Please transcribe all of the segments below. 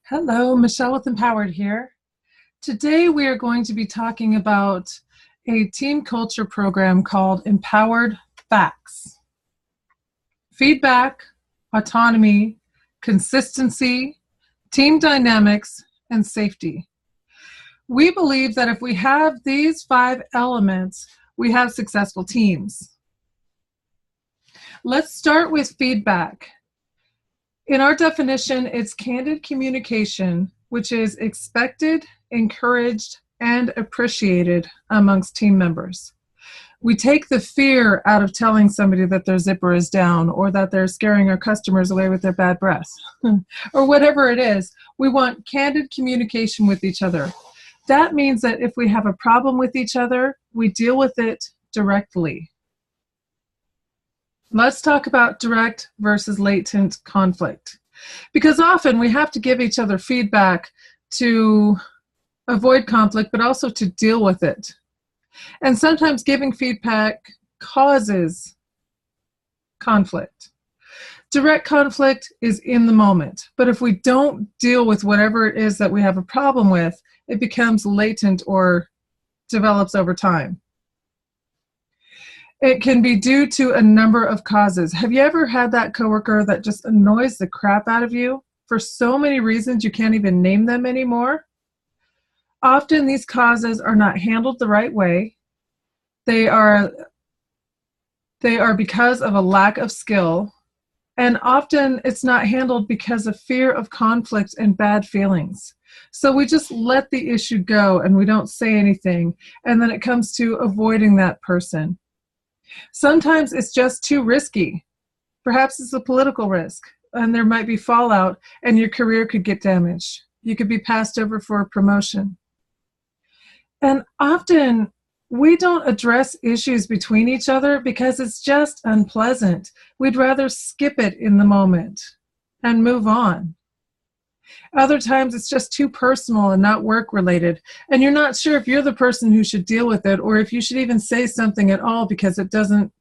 Hello, Michelle with Empowered here. Today we are going to be talking about a team culture program called Empowered F.A.C.T.S. Feedback, autonomy, consistency, team dynamics, and safety. We believe that if we have these 5 elements, we have successful teams. Let's start with feedback. In our definition, it's candid communication, which is expected, encouraged, and appreciated amongst team members. We take the fear out of telling somebody that their zipper is down or that they're scaring our customers away with their bad breath or whatever it is. We want candid communication with each other. That means that if we have a problem with each other, we deal with it directly. Let's talk about direct versus latent conflict, because often we have to give each other feedback to avoid conflict, but also to deal with it. And sometimes giving feedback causes conflict. Direct conflict is in the moment, but if we don't deal with whatever it is that we have a problem with, it becomes latent or develops over time. It can be due to a number of causes. Have you ever had that coworker that just annoys the crap out of you for so many reasons you can't even name them anymore? Often these causes are not handled the right way. They are because of a lack of skill, and often it's not handled because of fear of conflict and bad feelings. So we just let the issue go and we don't say anything, and then it comes to avoiding that person. Sometimes it's just too risky. Perhaps it's a political risk, and there might be fallout, and your career could get damaged. You could be passed over for a promotion. And often, we don't address issues between each other because it's just unpleasant. We'd rather skip it in the moment and move on. Other times it's just too personal and not work-related, and you're not sure if you're the person who should deal with it or if you should even say something at all because it doesn't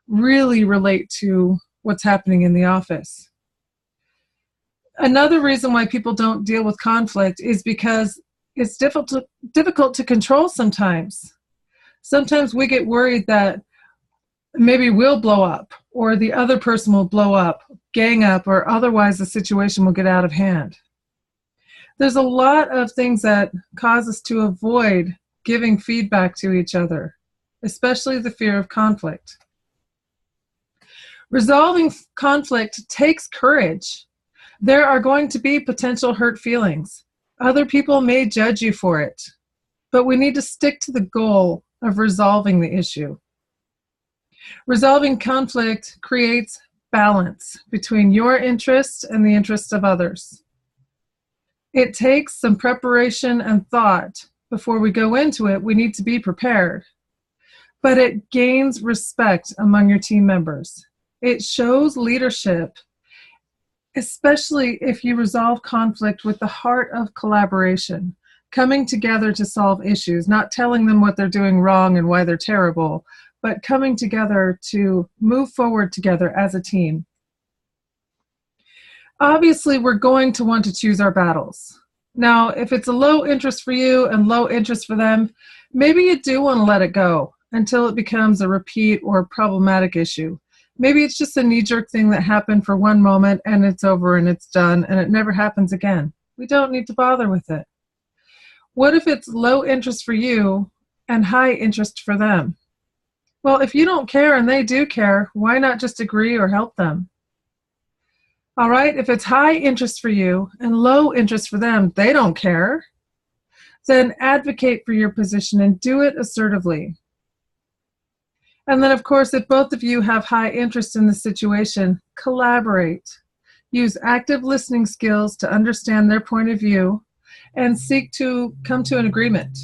really relate to what's happening in the office. Another reason why people don't deal with conflict is because it's difficult to control sometimes. Sometimes we get worried that maybe we'll blow up or the other person will blow up, gang up, or otherwise the situation will get out of hand. There's a lot of things that cause us to avoid giving feedback to each other, especially the fear of conflict. Resolving conflict takes courage. There are going to be potential hurt feelings. Other people may judge you for it, but we need to stick to the goal of resolving the issue. Resolving conflict creates balance between your interests and the interests of others. It takes some preparation and thought. Before we go into it, we need to be prepared. But it gains respect among your team members. It shows leadership, especially if you resolve conflict with the heart of collaboration, coming together to solve issues, not telling them what they're doing wrong and why they're terrible, but coming together to move forward together as a team. Obviously, we're going to want to choose our battles. Now, if it's a low interest for you and low interest for them, maybe you do want to let it go until it becomes a repeat or problematic issue. Maybe it's just a knee-jerk thing that happened for one moment and it's over and it's done and it never happens again. We don't need to bother with it. What if it's low interest for you and high interest for them? Well, if you don't care and they do care, why not just agree or help them? All right, if it's high interest for you and low interest for them, they don't care, then advocate for your position and do it assertively. And then, of course, if both of you have high interest in the situation, collaborate. Use active listening skills to understand their point of view and seek to come to an agreement.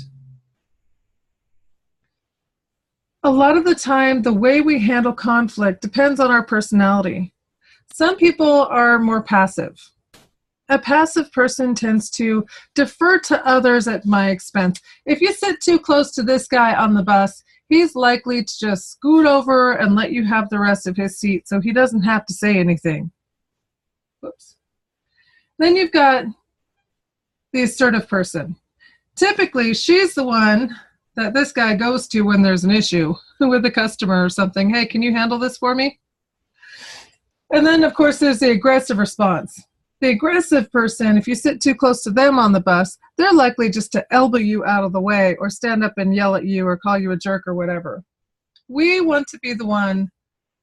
A lot of the time, the way we handle conflict depends on our personality. Some people are more passive. A passive person tends to defer to others at my expense. If you sit too close to this guy on the bus, he's likely to just scoot over and let you have the rest of his seat so he doesn't have to say anything. Whoops. Then you've got the assertive person. Typically, she's the one that this guy goes to when there's an issue with a customer or something. Hey, can you handle this for me? And then, of course, there's the aggressive response. The aggressive person, if you sit too close to them on the bus, they're likely just to elbow you out of the way or stand up and yell at you or call you a jerk or whatever. We want to be the one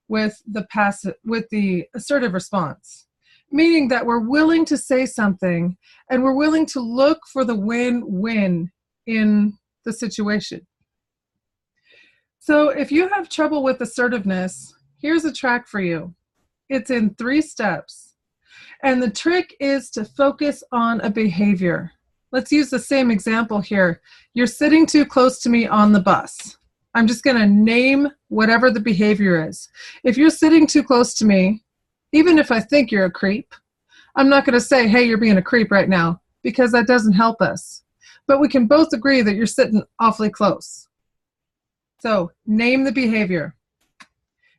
with the assertive response, meaning that we're willing to say something and we're willing to look for the win-win in the situation. So if you have trouble with assertiveness, here's a track for you. It's in 3 steps. And the trick is to focus on a behavior. Let's use the same example here. You're sitting too close to me on the bus. I'm just going to name whatever the behavior is. If you're sitting too close to me, even if I think you're a creep, I'm not going to say, hey, you're being a creep right now, because that doesn't help us. But we can both agree that you're sitting awfully close. So name the behavior.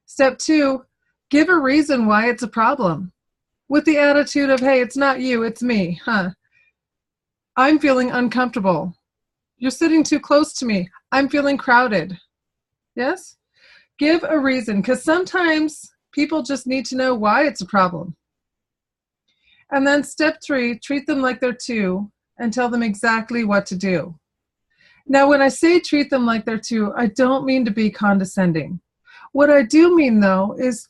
Step 2, give a reason why it's a problem. With the attitude of, hey, it's not you, it's me, I'm feeling uncomfortable. You're sitting too close to me. I'm feeling crowded. Yes? Give a reason, because sometimes people just need to know why it's a problem. And then step 3, treat them like they're 2 and tell them exactly what to do. Now, when I say treat them like they're 2, I don't mean to be condescending. What I do mean, though, is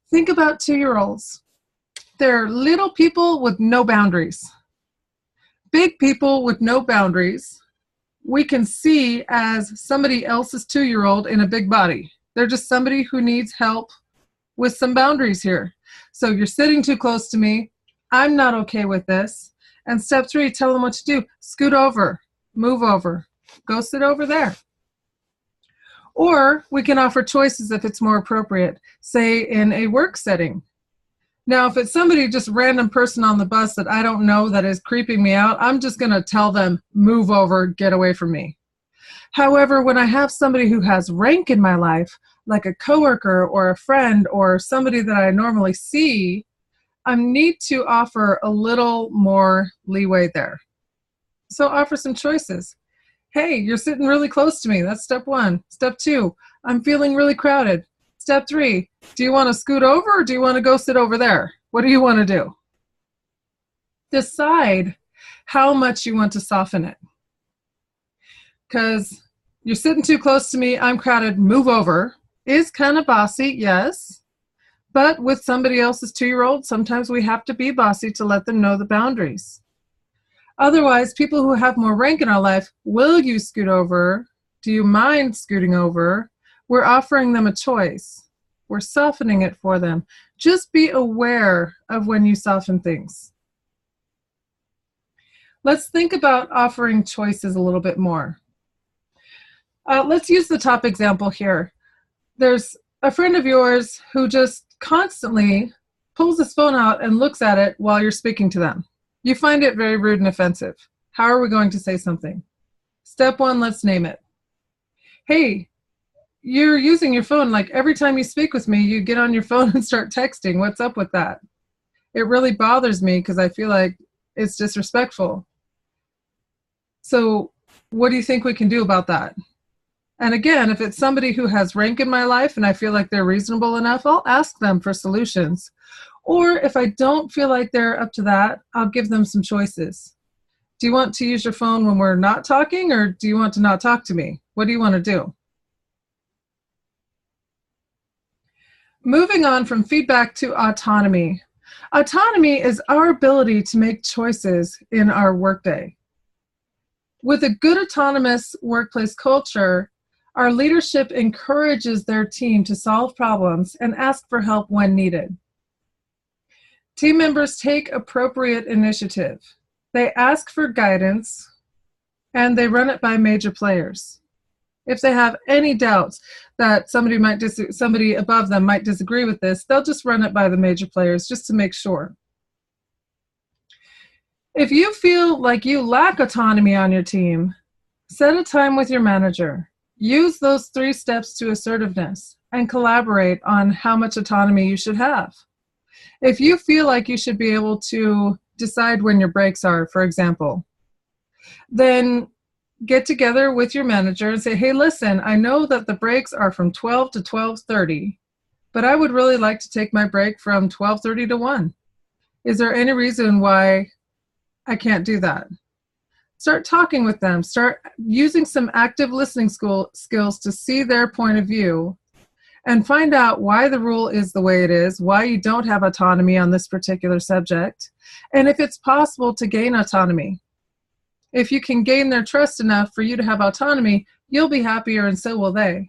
think about 2-year-olds. They're little people with no boundaries. Big people with no boundaries, we can see as somebody else's 2-year-old in a big body. They're just somebody who needs help with some boundaries here. So you're sitting too close to me. I'm not okay with this. And step 3, tell them what to do. Scoot over, move over, go sit over there. Or we can offer choices if it's more appropriate, say in a work setting. Now, if it's somebody, just random person on the bus that I don't know that is creeping me out, I'm just going to tell them, move over, get away from me. However, when I have somebody who has rank in my life, like a coworker or a friend or somebody that I normally see, I need to offer a little more leeway there. So offer some choices. Hey, you're sitting really close to me. That's step 1. Step 2, I'm feeling really crowded. Step 3, do you want to scoot over or do you want to go sit over there? What do you want to do? Decide how much you want to soften it. Because you're sitting too close to me, I'm crowded, move over, is kind of bossy, yes. But with somebody else's 2-year-old, sometimes we have to be bossy to let them know the boundaries. Otherwise, people who have more rank in our life, will you scoot over? Do you mind scooting over? We're offering them a choice. We're softening it for them. Just be aware of when you soften things. Let's think about offering choices a little bit more. Let's use the top example here. There's a friend of yours who just constantly pulls his phone out and looks at it while you're speaking to them. You find it very rude and offensive. How are we going to say something? Step 1, let's name it. Hey, you're using your phone, like every time you speak with me, you get on your phone and start texting. What's up with that? It really bothers me because I feel like it's disrespectful. So what do you think we can do about that? And again, if it's somebody who has rank in my life and I feel like they're reasonable enough, I'll ask them for solutions. Or if I don't feel like they're up to that, I'll give them some choices. Do you want to use your phone when we're not talking, or do you want to not talk to me? What do you want to do? Moving on from feedback to autonomy. Autonomy is our ability to make choices in our workday. With a good autonomous workplace culture, our leadership encourages their team to solve problems and ask for help when needed. Team members take appropriate initiative. They ask for guidance, and they run it by major players. If they have any doubts that somebody above them might disagree with this, they'll just run it by the major players just to make sure. If you feel like you lack autonomy on your team, set a time with your manager. Use those 3 steps to assertiveness and collaborate on how much autonomy you should have. If you feel like you should be able to decide when your breaks are, for example, then get together with your manager and say, hey, listen, I know that the breaks are from 12 to 12:30, but I would really like to take my break from 12:30 to 1. Is there any reason why I can't do that? Start talking with them. Start using some active listening skills to see their point of view and find out why the rule is the way it is, why you don't have autonomy on this particular subject, and if it's possible to gain autonomy. If you can gain their trust enough for you to have autonomy, you'll be happier and so will they.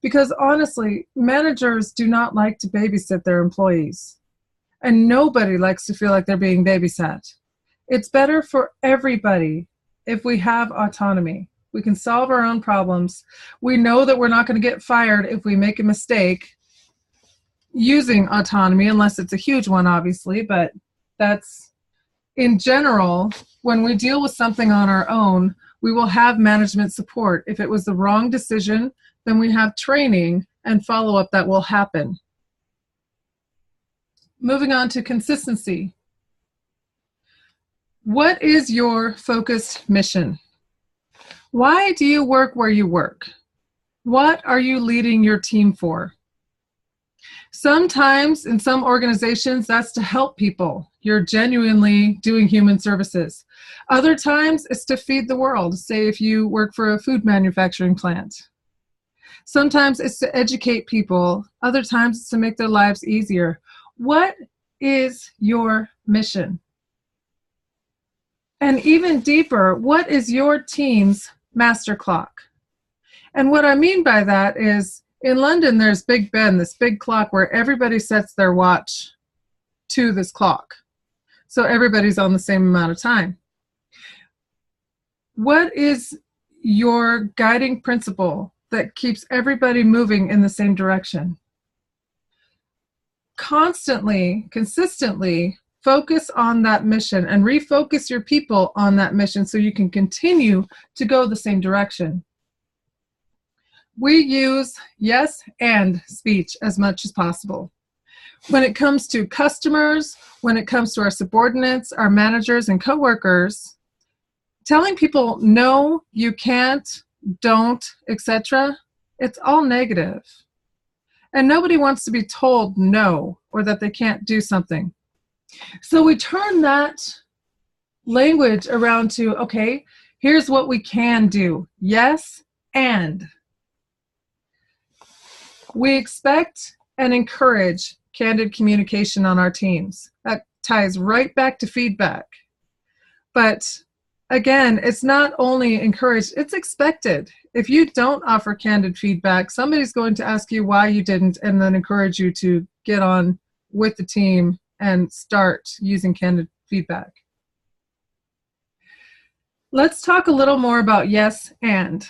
Because honestly, managers do not like to babysit their employees. And nobody likes to feel like they're being babysat. It's better for everybody if we have autonomy. We can solve our own problems. We know that we're not going to get fired if we make a mistake using autonomy, unless it's a huge one, obviously, but that's in general. When we deal with something on our own, we will have management support. If it was the wrong decision, then we have training and follow-up that will happen. Moving on to consistency. What is your focused mission? Why do you work where you work? What are you leading your team for? Sometimes in some organizations, that's to help people. You're genuinely doing human services. Other times, it's to feed the world. Say if you work for a food manufacturing plant. Sometimes it's to educate people. Other times, it's to make their lives easier. What is your mission? And even deeper, what is your team's master clock? And what I mean by that is, in London, there's Big Ben, this big clock where everybody sets their watch to this clock. So everybody's on the same amount of time. What is your guiding principle that keeps everybody moving in the same direction? Constantly, consistently focus on that mission and refocus your people on that mission so you can continue to go the same direction. We use yes and speech as much as possible. When it comes to customers, when it comes to our subordinates, our managers and coworkers, telling people no, you can't, don't, etc., it's all negative. And nobody wants to be told no or that they can't do something. So we turn that language around to, okay, here's what we can do. Yes, and. We expect and encourage candid communication on our teams. That ties right back to feedback. But again, it's not only encouraged, it's expected. If you don't offer candid feedback, somebody's going to ask you why you didn't and then encourage you to get on with the team and start using candid feedback. Let's talk a little more about yes and.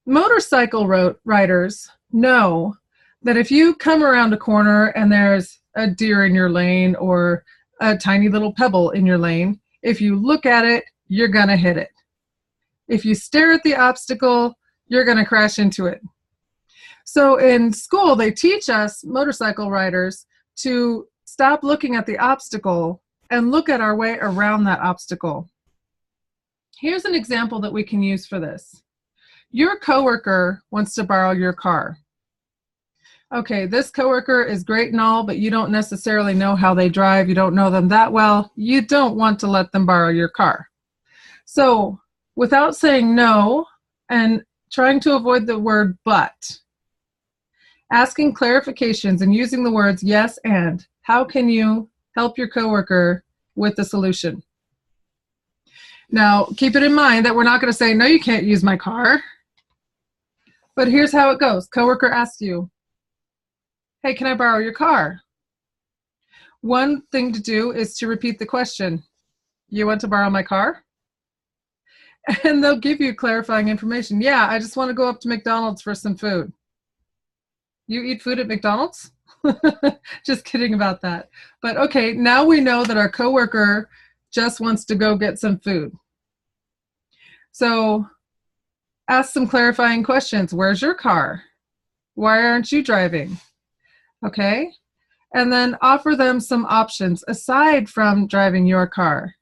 Motorcycle riders know that if you come around a corner and there's a deer in your lane or a tiny little pebble in your lane, if you look at it, you're going to hit it. If you stare at the obstacle, you're going to crash into it. So in school, they teach us, motorcycle riders, to stop looking at the obstacle and look at our way around that obstacle. Here's an example that we can use for this. Your coworker wants to borrow your car. Okay, this coworker is great and all, but you don't necessarily know how they drive. You don't know them that well. You don't want to let them borrow your car. So without saying no and trying to avoid the word but, asking clarifications and using the words yes and, how can you help your coworker with the solution? Now, keep it in mind that we're not going to say, no, you can't use my car. But here's how it goes. Coworker asks you, hey, can I borrow your car? One thing to do is to repeat the question. You want to borrow my car? And they'll give you clarifying information. Yeah, I just want to go up to McDonald's for some food. You eat food at McDonald's? Just kidding about that. But okay, now we know that our coworker just wants to go get some food. So ask some clarifying questions. Where's your car? Why aren't you driving? Okay. And then offer them some options aside from driving your car.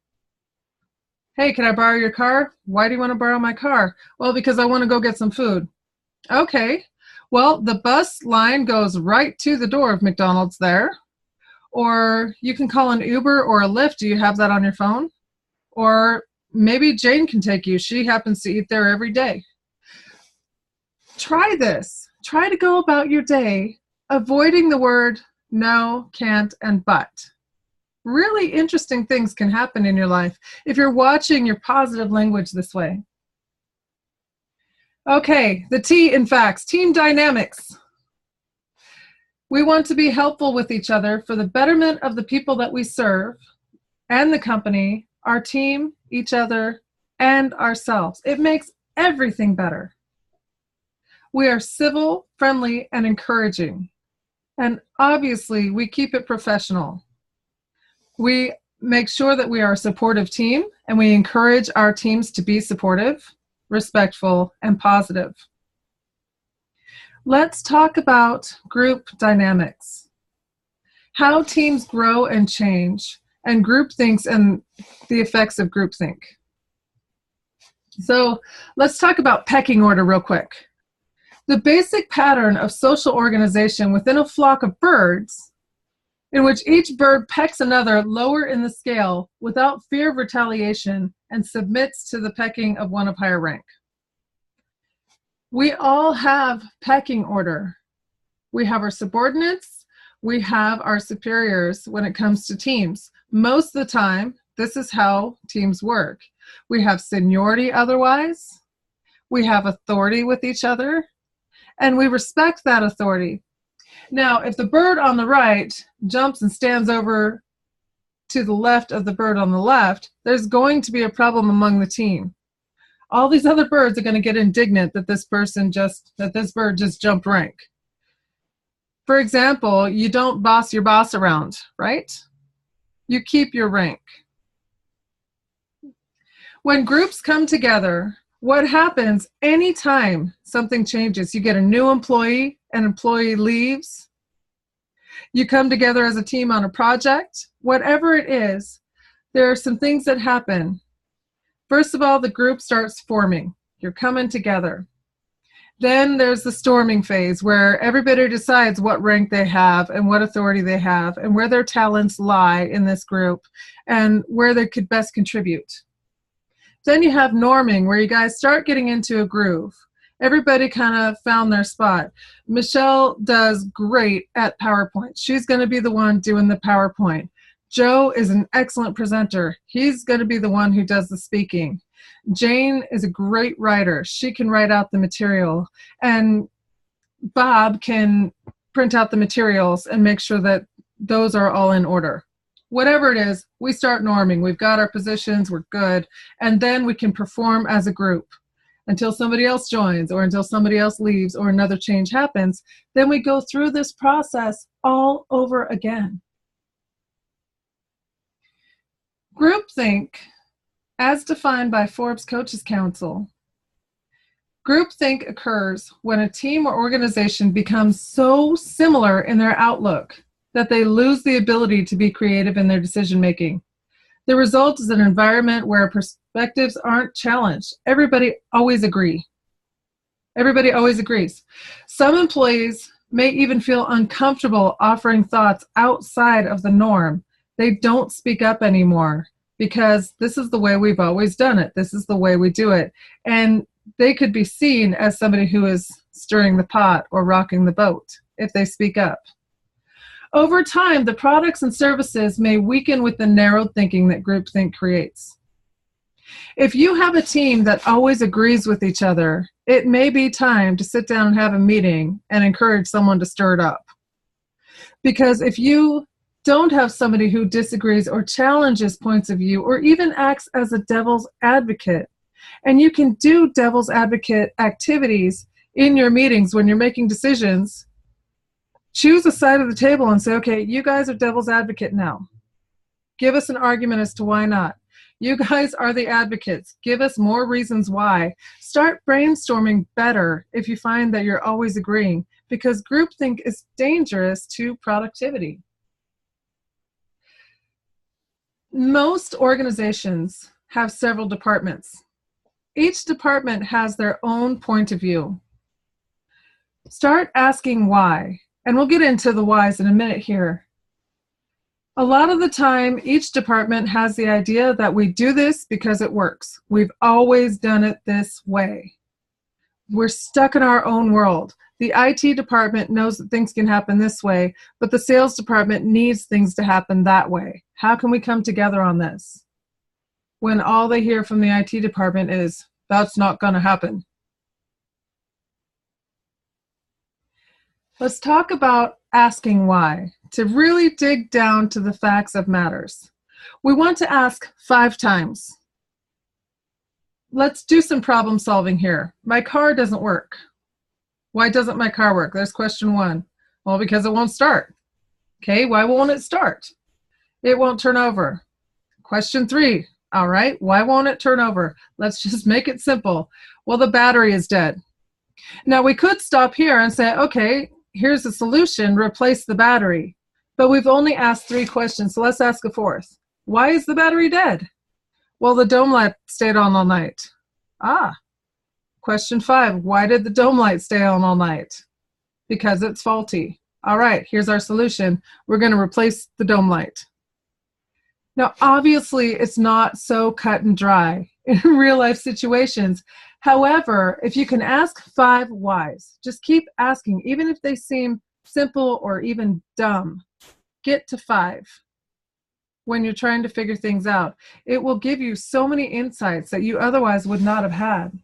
Hey, can I borrow your car? Why do you want to borrow my car? Well, because I want to go get some food. Okay. Well, the bus line goes right to the door of McDonald's there. Or you can call an Uber or a Lyft. Do you have that on your phone? Or maybe Jane can take you. She happens to eat there every day. Try this. Try to go about your day avoiding the word no, can't, and but. Really interesting things can happen in your life if you're watching your positive language this way. Okay, the T in FACTS, team dynamics. We want to be helpful with each other for the betterment of the people that we serve and the company, our team, each other, and ourselves. It makes everything better. We are civil, friendly, and encouraging. And obviously, we keep it professional. We make sure that we are a supportive team, and we encourage our teams to be supportive, respectful, and positive. Let's talk about group dynamics, how teams grow and change, and groupthinks and the effects of groupthink. So let's talk about pecking order real quick. The basic pattern of social organization within a flock of birds, in which each bird pecks another lower in the scale without fear of retaliation and submits to the pecking of one of higher rank. We all have pecking order. We have our subordinates, we have our superiors when it comes to teams. Most of the time, this is how teams work. We have seniority otherwise, we have authority with each other, and we respect that authority. Now, if the bird on the right jumps and stands over to the left of the bird on the left, there's going to be a problem among the team. All these other birds are going to get indignant that this bird just jumped rank. For example, you don't boss your boss around, right? You keep your rank. When groups come together, what happens anytime something changes? You get a new employee, an employee leaves, you come together as a team on a project, whatever it is, there are some things that happen. First of all, the group starts forming. You're coming together. Then there's the storming phase where everybody decides what rank they have and what authority they have and where their talents lie in this group and where they could best contribute. Then you have norming, where you guys start getting into a groove. Everybody kind of found their spot. Michelle does great at PowerPoint. She's going to be the one doing the PowerPoint. Joe is an excellent presenter. He's going to be the one who does the speaking. Jane is a great writer. She can write out the material. And Bob can print out the materials and make sure that those are all in order. Whatever it is, we start norming. We've got our positions, we're good, and then we can perform as a group until somebody else joins or until somebody else leaves or another change happens. Then we go through this process all over again. Groupthink, as defined by Forbes Coaches Council, groupthink occurs when a team or organization becomes so similar in their outlook that they lose the ability to be creative in their decision making. The result is an environment where perspectives aren't challenged. Everybody always agrees. Some employees may even feel uncomfortable offering thoughts outside of the norm. They don't speak up anymore because this is the way we've always done it. This is the way we do it. And they could be seen as somebody who is stirring the pot or rocking the boat if they speak up. Over time, the products and services may weaken with the narrowed thinking that groupthink creates. If you have a team that always agrees with each other, it may be time to sit down and have a meeting and encourage someone to stir it up. Because if you don't have somebody who disagrees or challenges points of view or even acts as a devil's advocate, and you can do devil's advocate activities in your meetings when you're making decisions, choose a side of the table and say, okay, you guys are devil's advocate now. Give us an argument as to why not. You guys are the advocates. Give us more reasons why. Start brainstorming better if you find that you're always agreeing, because groupthink is dangerous to productivity. Most organizations have several departments. Each department has their own point of view. Start asking why, and we'll get into the whys in a minute here. A lot of the time, each department has the idea that we do this because it works. We've always done it this way. We're stuck in our own world. The IT department knows that things can happen this way, but the sales department needs things to happen that way. How can we come together on this? When all they hear from the IT department is, that's not going to happen. Let's talk about asking why, to really dig down to the facts of matters. We want to ask 5 times. Let's do some problem solving here. My car doesn't work. Why doesn't my car work? There's question 1. Well, because it won't start. Okay, why won't it start? It won't turn over. Question 3. All right, why won't it turn over? Let's just make it simple. Well, the battery is dead. Now, we could stop here and say, okay, here's the solution, replace the battery. But we've only asked 3 questions, so let's ask a 4th. Why is the battery dead? Well, the dome light stayed on all night. Question 5, why did the dome light stay on all night? Because it's faulty. All right, here's our solution. We're going to replace the dome light. Now, obviously, it's not so cut and dry in real life situations. However, if you can ask 5 whys, just keep asking, even if they seem simple or even dumb. Get to 5 when you're trying to figure things out. It will give you so many insights that you otherwise would not have had.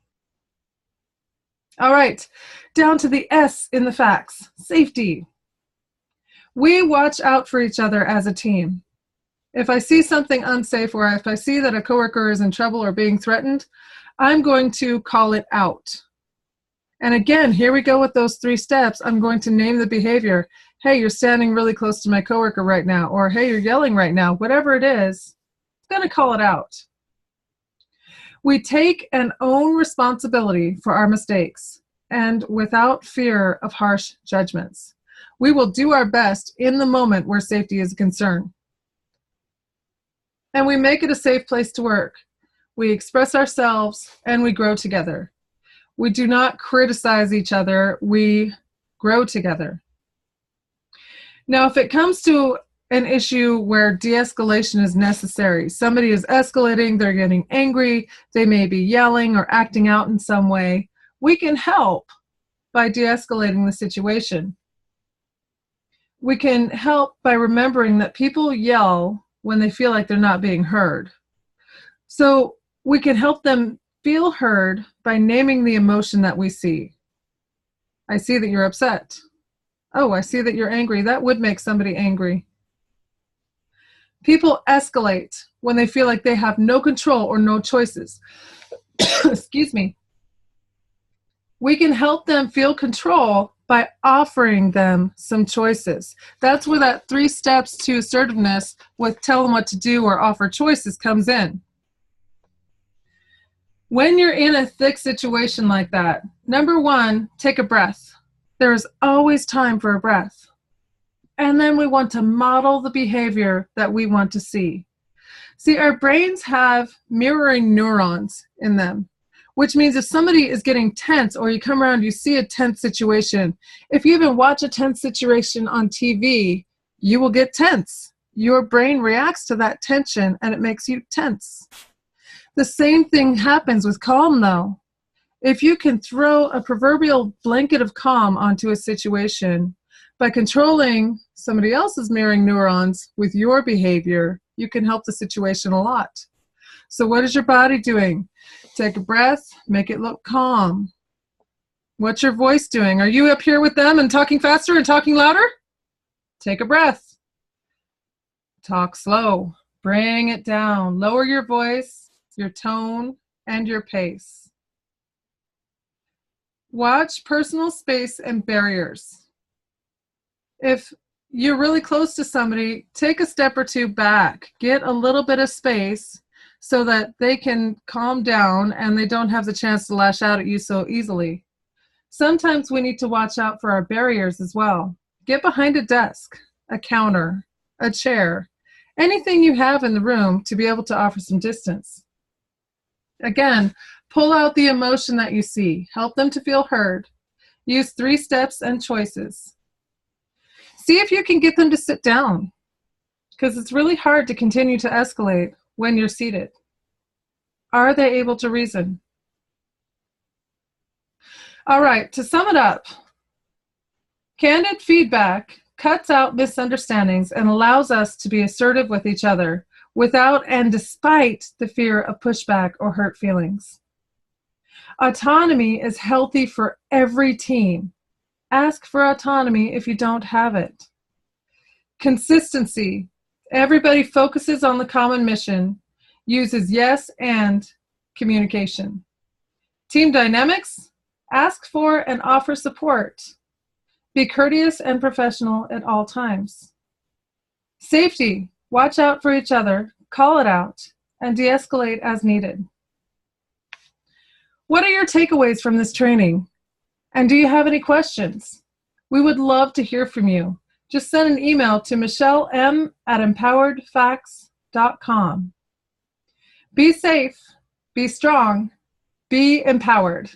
All right, down to the S in the facts, safety. We watch out for each other as a team. If I see something unsafe, or if I see that a coworker is in trouble or being threatened, I'm going to call it out. And again, here we go with those 3 steps. I'm going to name the behavior. Hey, you're standing really close to my coworker right now, or hey, you're yelling right now. Whatever it is, I'm going to call it out. We take and own responsibility for our mistakes, and without fear of harsh judgments. We will do our best in the moment where safety is a concern. And we make it a safe place to work. We express ourselves and we grow together. We do not criticize each other, we grow together. Now, if it comes to an issue where de-escalation is necessary, somebody is escalating, they're getting angry, they may be yelling or acting out in some way, we can help by de-escalating the situation. We can help by remembering that people yell when they feel like they're not being heard. So we can help them feel heard by naming the emotion that we see. I see that you're upset. Oh, I see that you're angry. That would make somebody angry. People escalate when they feel like they have no control or no choices. Excuse me. We can help them feel control by offering them some choices. That's where that 3 steps to assertiveness with tell them what to do or offer choices comes in. When you're in a thick situation like that, number 1, take a breath. There is always time for a breath. And then we want to model the behavior that we want to see. See, our brains have mirroring neurons in them, which means if somebody is getting tense or you come around, you see a tense situation. If you even watch a tense situation on TV, you will get tense. Your brain reacts to that tension and it makes you tense. The same thing happens with calm though. If you can throw a proverbial blanket of calm onto a situation by controlling somebody else's mirroring neurons with your behavior, you can help the situation a lot. So what is your body doing? Take a breath, make it look calm. What's your voice doing? Are you up here with them and talking faster and talking louder? Take a breath. Talk slow. Bring it down. Lower your voice, your tone, and your pace. Watch personal space and barriers. If you're really close to somebody, take a step or 2 back. Get a little bit of space so that they can calm down and they don't have the chance to lash out at you so easily. Sometimes we need to watch out for our barriers as well. Get behind a desk, a counter, a chair, anything you have in the room to be able to offer some distance. Again, pull out the emotion that you see. Help them to feel heard. Use 3 steps and choices. See if you can get them to sit down, because it's really hard to continue to escalate when you're seated. Are they able to reason? All right, to sum it up, candid feedback cuts out misunderstandings and allows us to be assertive with each other without and despite the fear of pushback or hurt feelings. Autonomy is healthy for every team. Ask for autonomy if you don't have it. Consistency. Everybody focuses on the common mission, uses yes and communication. Team dynamics. Ask for and offer support. Be courteous and professional at all times. Safety. Watch out for each other, call it out, and de-escalate as needed. What are your takeaways from this training? And do you have any questions? We would love to hear from you. Just send an email to michelleM@empoweredfacts.com. Be safe, be strong, be empowered.